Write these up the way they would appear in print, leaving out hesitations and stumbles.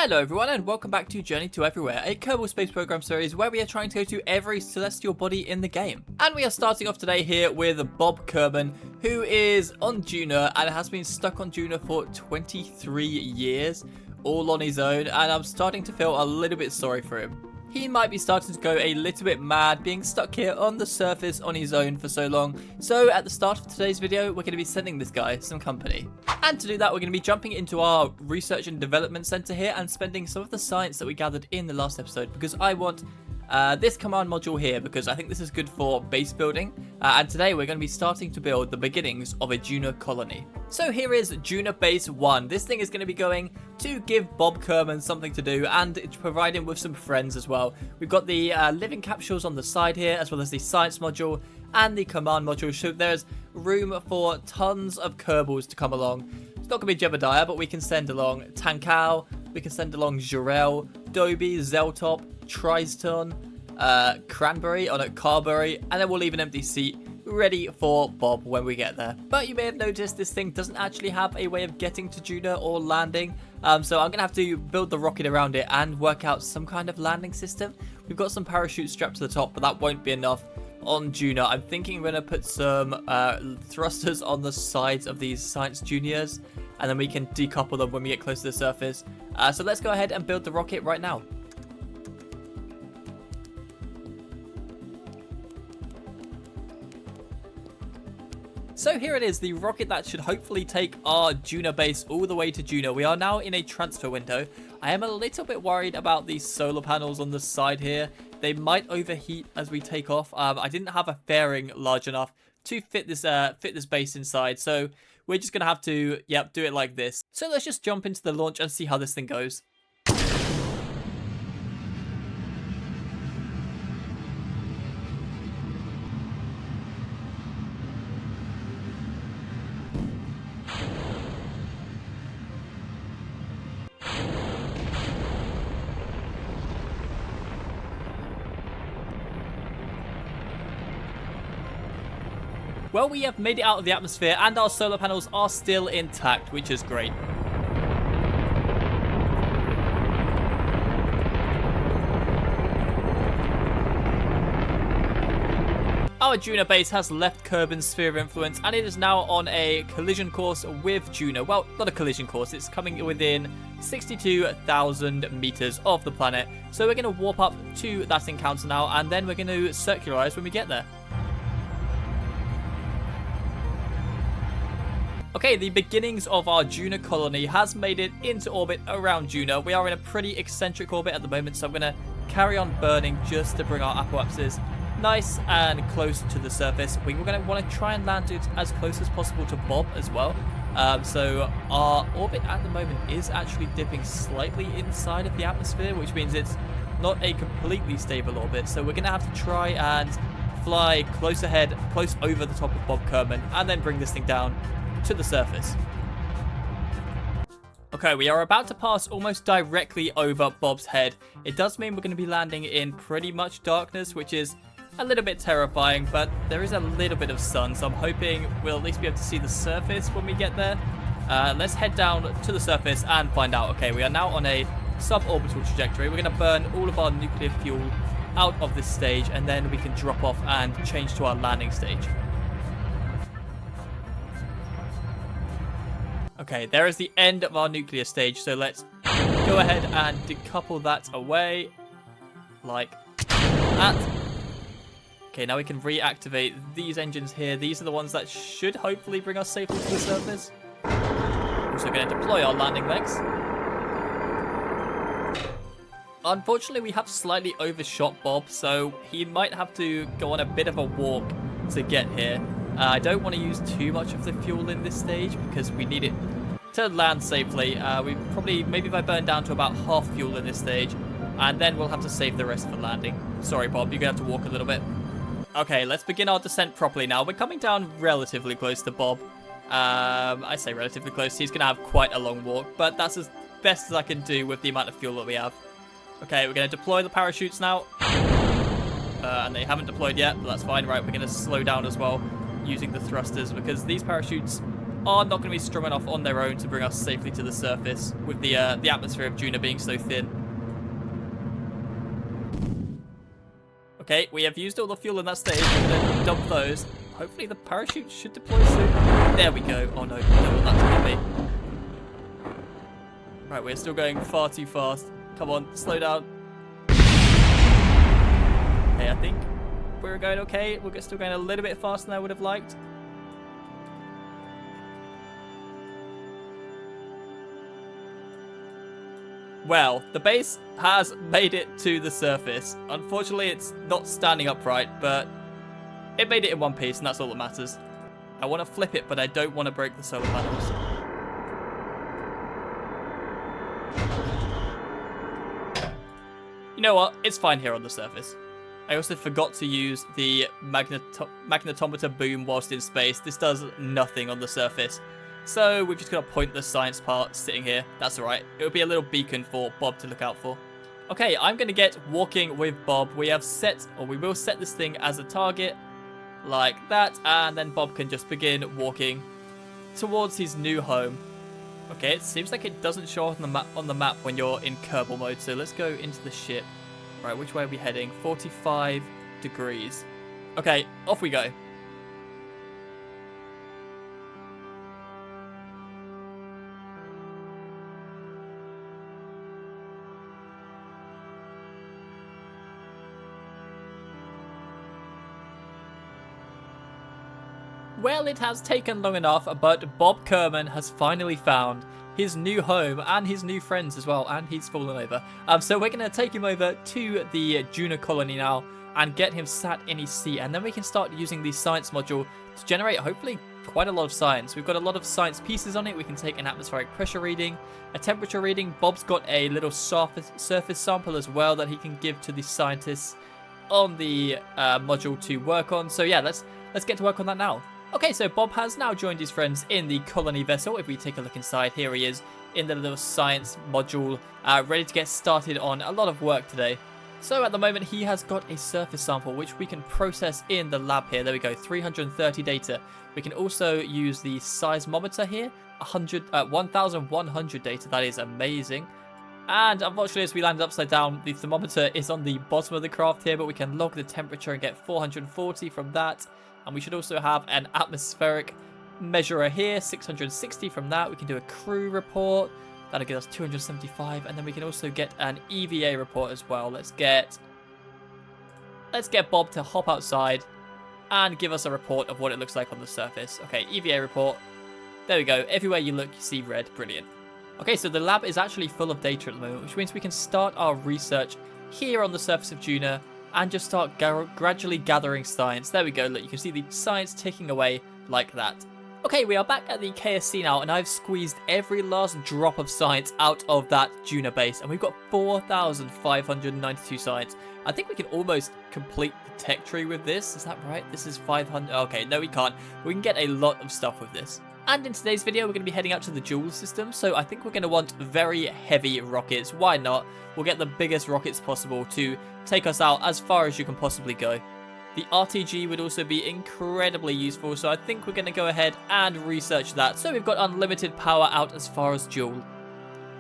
Hello everyone and welcome back to Journey to Everywhere, a Kerbal Space Program series where we are trying to go to every celestial body in the game. And we are starting off today here with Bob Kerman, who is on Juno and has been stuck on Juno for 23 years, all on his own, and I'm starting to feel a little bit sorry for him. He might be starting to go a little bit mad being stuck here on the surface on his own for so long. So at the start of today's video, we're going to be sending this guy some company. And to do that, we're going to be jumping into our research and development center here and spending some of the science that we gathered in the last episode, because I want this command module here because I think this is good for base building. And today we're going to be starting to build the beginnings of a Juno colony. So here is Juno Base 1. This thing is going to be going to give Bob Kerman something to do and to provide him with some friends as well. We've got the living capsules on the side here, as well as the science module and the command module. So there's room for tons of kerbals to come along. It's not going to be Jebediah, but we can send along Tankau, we can send along Jarell, Dobie, Zeltop, Triston, Cranberry on a Carberry, and then we'll leave an empty seat ready for Bob when we get there. But you may have noticed this thing doesn't actually have a way of getting to Juno or landing, so I'm gonna have to build the rocket around it and work out some kind of landing system. We've got some parachutes strapped to the top, but that won't be enough on Juno. I'm thinking we're gonna put some thrusters on the sides of these science juniors, and then we can decouple them when we get close to the surface. So let's go ahead and build the rocket right now. So here it is, the rocket that should hopefully take our Juno base all the way to Juno. We are now in a transfer window. I am a little bit worried about these solar panels on the side here. They might overheat as we take off. I didn't have a fairing large enough to fit this base inside, so we're just gonna have to, do it like this. So let's just jump into the launch and see how this thing goes. Well, we have made it out of the atmosphere and our solar panels are still intact, which is great. Our Juno base has left Kerbin's sphere of influence and it is now on a collision course with Juno. Well, not a collision course, it's coming within 62,000 meters of the planet. So we're going to warp up to that encounter now and then we're going to circularize when we get there. Okay, the beginnings of our Juno colony has made it into orbit around Juno. We are in a pretty eccentric orbit at the moment, so I'm going to carry on burning just to bring our apoapses nice and close to the surface. We're going to want to try and land it as close as possible to Bob as well. So our orbit at the moment is actually dipping slightly inside of the atmosphere, which means it's not a completely stable orbit. So we're going to have to try and fly close ahead, close over the top of Bob Kerman, and then bring this thing down to the surface. Okay, we are about to pass almost directly over Bob's head. It does mean we're going to be landing in pretty much darkness, which is a little bit terrifying, but there is a little bit of sun, so I'm hoping we'll at least be able to see the surface when we get there. Let's head down to the surface and find out. Okay, we are now on a suborbital trajectory. We're going to burn all of our nuclear fuel out of this stage, and then we can drop off and change to our landing stage. Okay, there is the end of our nuclear stage, so let's go ahead and decouple that away, like that. Okay, now we can reactivate these engines here. These are the ones that should hopefully bring us safely to the surface. Also going to deploy our landing legs. Unfortunately, we have slightly overshot Bob, so he might have to go on a bit of a walk to get here. I don't want to use too much of the fuel in this stage because we need it to land safely. Maybe if I burn down to about half fuel in this stage, and then we'll have to save the rest for landing. Sorry, Bob, you're going to have to walk a little bit. Okay, let's begin our descent properly now. We're coming down relatively close to Bob. I say relatively close. He's going to have quite a long walk, but that's as best as I can do with the amount of fuel that we have. Okay, we're going to deploy the parachutes now. And they haven't deployed yet, but that's fine. Right, we're going to slow down as well using the thrusters because these parachutes are not going to be strong enough on their own to bring us safely to the surface with the atmosphere of Juno being so thin. Okay, we have used all the fuel in that stage. We're going to dump those. Hopefully the parachute should deploy soon. There we go. Oh no, I don't want that to hit me. Right, we're still going far too fast. Come on, slow down. Okay, I think we're going okay. We're still going a little bit faster than I would have liked. Well, the base has made it to the surface. Unfortunately, it's not standing upright, but it made it in one piece, and that's all that matters. I want to flip it, but I don't want to break the solar panels. You know what? It's fine here on the surface. I also forgot to use the magnetometer boom whilst in space. This does nothing on the surface. So we've just got to point the science part sitting here. That's alright. It will be a little beacon for Bob to look out for. Okay, I'm going to get walking with Bob. We have set, or we will set this thing as a target. Like that. And then Bob can just begin walking towards his new home. Okay, it seems like it doesn't show up on the map when you're in kerbal mode. So let's go into the ship. Right, which way are we heading? 45 degrees. Okay, off we go. Well, it has taken long enough, but Bob Kerman has finally found his new home and his new friends as well, and he's fallen over. So we're going to take him over to the Juno colony now and get him sat in his seat, and then we can start using the science module to generate, hopefully, quite a lot of science. We've got a lot of science pieces on it. We can take an atmospheric pressure reading, a temperature reading. Bob's got a little surface sample as well that he can give to the scientists on the module to work on. So yeah, let's get to work on that now. Okay, so Bob has now joined his friends in the colony vessel. If we take a look inside, here he is in the little science module, ready to get started on a lot of work today. So at the moment, he has got a surface sample, which we can process in the lab here. There we go, 330 data. We can also use the seismometer here, 1,100 data. That is amazing. And unfortunately, as we landed upside down, the thermometer is on the bottom of the craft here, but we can log the temperature and get 440 from that. And we should also have an atmospheric measurer here, 660 from that. We can do a crew report. That'll get us 275. And then we can also get an EVA report as well. Let's get Bob to hop outside and give us a report of what it looks like on the surface. Okay, EVA report. There we go. Everywhere you look, you see red. Brilliant. Okay, so the lab is actually full of data at the moment, which means we can start our research here on the surface of Juno and just start gradually gathering science. There we go. Look, you can see the science ticking away like that. Okay, we are back at the KSC now, and I've squeezed every last drop of science out of that Juno base, and we've got 4,592 science. I think we can almost complete the tech tree with this. Is that right? This is 500. Okay, no, we can't. We can get a lot of stuff with this. And in today's video, we're going to be heading out to the Joule system, so I think we're going to want very heavy rockets. Why not? We'll get the biggest rockets possible to take us out as far as you can possibly go. The RTG would also be incredibly useful, so I think we're going to go ahead and research that. So we've got unlimited power out as far as Joule.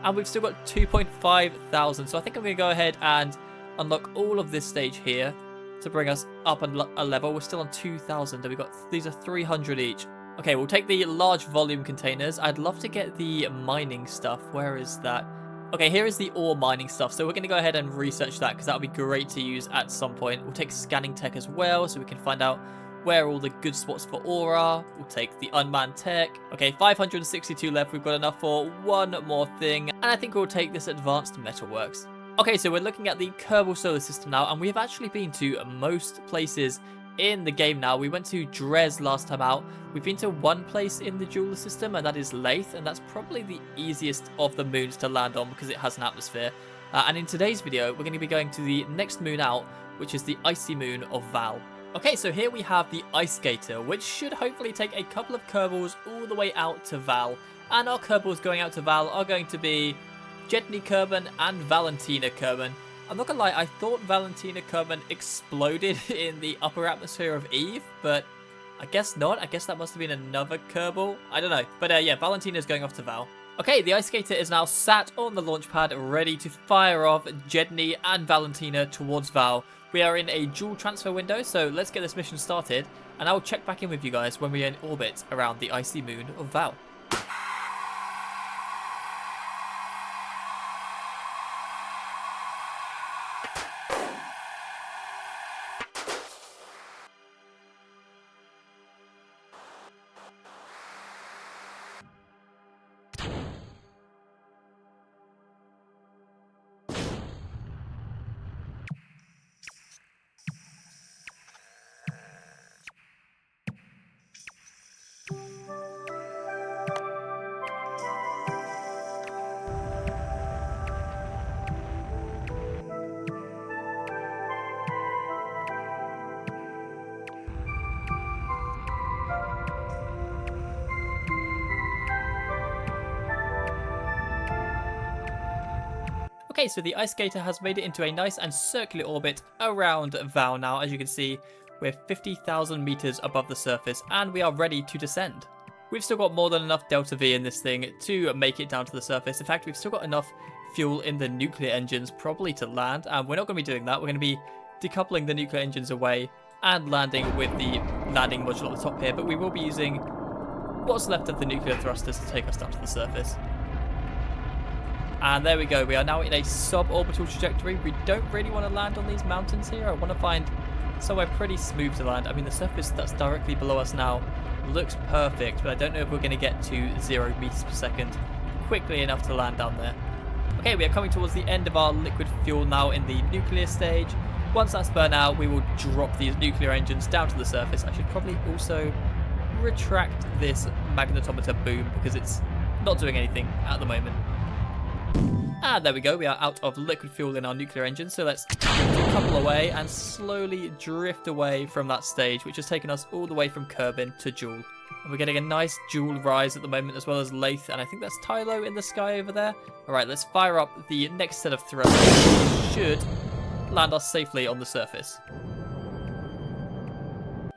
And we've still got 2.5 thousand, so I think I'm going to go ahead and unlock all of this stage here to bring us up a level. We're still on 2,000, and we've got, these are 300 each. Okay, we'll take the large volume containers. I'd love to get the mining stuff. Where is that? Okay, here is the ore mining stuff. So we're going to go ahead and research that because that would be great to use at some point. We'll take scanning tech as well so we can find out where all the good spots for ore are. We'll take the unmanned tech. Okay, 562 left. We've got enough for one more thing. And I think we'll take this advanced metalworks. Okay, so we're looking at the Kerbal solar system now, and we have actually been to most places in the game now. We went to Dres last time out. We've been to one place in the Joule system, and that is Lathe, and that's probably the easiest of the moons to land on because it has an atmosphere. And in today's video, we're going to be going to the next moon out, which is the icy moon of Val. Okay, so here we have the Ice Gator, which should hopefully take a couple of kerbals all the way out to Val. And our kerbals going out to Val are going to be Jedni Kerman and Valentina Kerman. I'm not gonna lie, I thought Valentina Kerman exploded in the upper atmosphere of Eve, but I guess not. I guess that must have been another kerbal. I don't know. But yeah, Valentina's going off to Val. Okay, the ice skater is now sat on the launch pad, ready to fire off Jedni and Valentina towards Val. We are in a dual transfer window, so let's get this mission started, and I'll check back in with you guys when we are in orbit around the icy moon of Val. Okay, so the ice skater has made it into a nice and circular orbit around Val now. As you can see, we're 50,000 meters above the surface and we are ready to descend. We've still got more than enough delta V in this thing to make it down to the surface. In fact, we've still got enough fuel in the nuclear engines probably to land, and we're not going to be doing that. We're going to be decoupling the nuclear engines away and landing with the landing module at the top here, but we will be using what's left of the nuclear thrusters to take us down to the surface. And there we go, we are now in a suborbital trajectory. We don't really want to land on these mountains here. I want to find somewhere pretty smooth to land. I mean, the surface that's directly below us now looks perfect, but I don't know if we're going to get to 0 meters per second quickly enough to land down there. Okay, we are coming towards the end of our liquid fuel now in the nuclear stage. Once that's burned out, we will drop these nuclear engines down to the surface. I should probably also retract this magnetometer boom because it's not doing anything at the moment. And there we go, we are out of liquid fuel in our nuclear engine, so let's decouple away and slowly drift away from that stage, which has taken us all the way from Kerbin to Joule. And we're getting a nice Joule rise at the moment, as well as Lathe, and I think that's Tylo in the sky over there. Alright, let's fire up the next set of thrusters, which should land us safely on the surface.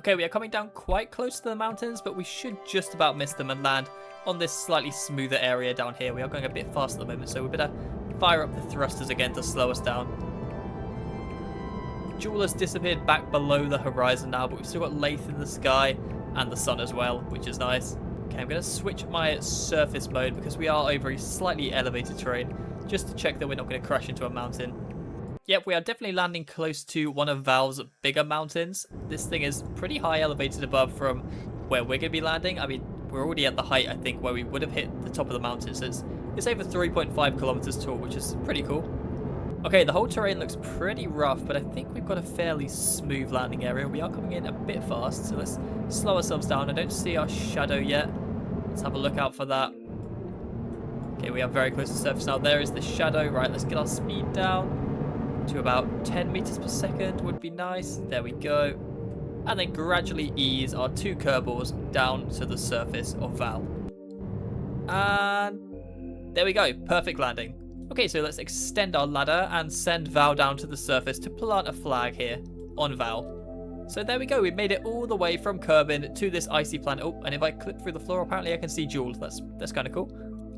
Okay, we are coming down quite close to the mountains, but we should just about miss them and land on this slightly smoother area down here. We are going a bit fast at the moment, so we better fire up the thrusters again to slow us down. Joule has disappeared back below the horizon now, but we've still got Lathe in the sky and the sun as well, which is nice. Okay, I'm going to switch my surface mode because we are over a slightly elevated terrain, just to check that we're not going to crash into a mountain. Yep, we are definitely landing close to one of Val's bigger mountains. This thing is pretty high elevated above from where we're going to be landing. I mean, we're already at the height, I think, where we would have hit the top of the mountain. So it's over 3.5 kilometers tall, which is pretty cool. Okay, the whole terrain looks pretty rough, but I think we've got a fairly smooth landing area. We are coming in a bit fast, so let's slow ourselves down. I don't see our shadow yet. Let's have a look out for that. Okay, we are very close to the surface now. There is the shadow. Right, let's get our speed down to about 10 meters per second would be nice. There we go. And then gradually ease our two kerbals down to the surface of Val. And there we go. Perfect landing. Okay, so let's extend our ladder and send Val down to the surface to plant a flag here on Val. So there we go. We've made it all the way from Kerbin to this icy planet. Oh, and if I click through the floor, apparently I can see Joule. That's kind of cool.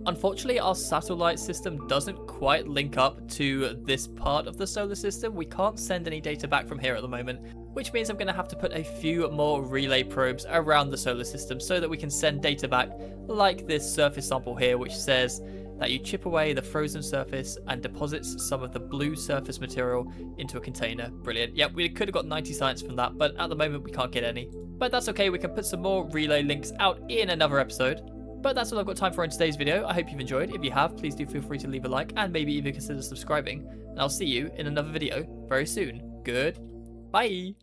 Unfortunately, our satellite system doesn't quite link up to this part of the solar system. We can't send any data back from here at the moment, which means I'm going to have to put a few more relay probes around the solar system so that we can send data back like this surface sample here, which says that you chip away the frozen surface and deposits some of the blue surface material into a container. Brilliant. Yep, we could have got 90 science from that, but at the moment we can't get any. But that's okay, we can put some more relay links out in another episode. But that's all I've got time for in today's video. I hope you've enjoyed. If you have, please do feel free to leave a like and maybe even consider subscribing. And I'll see you in another video very soon. Goodbye.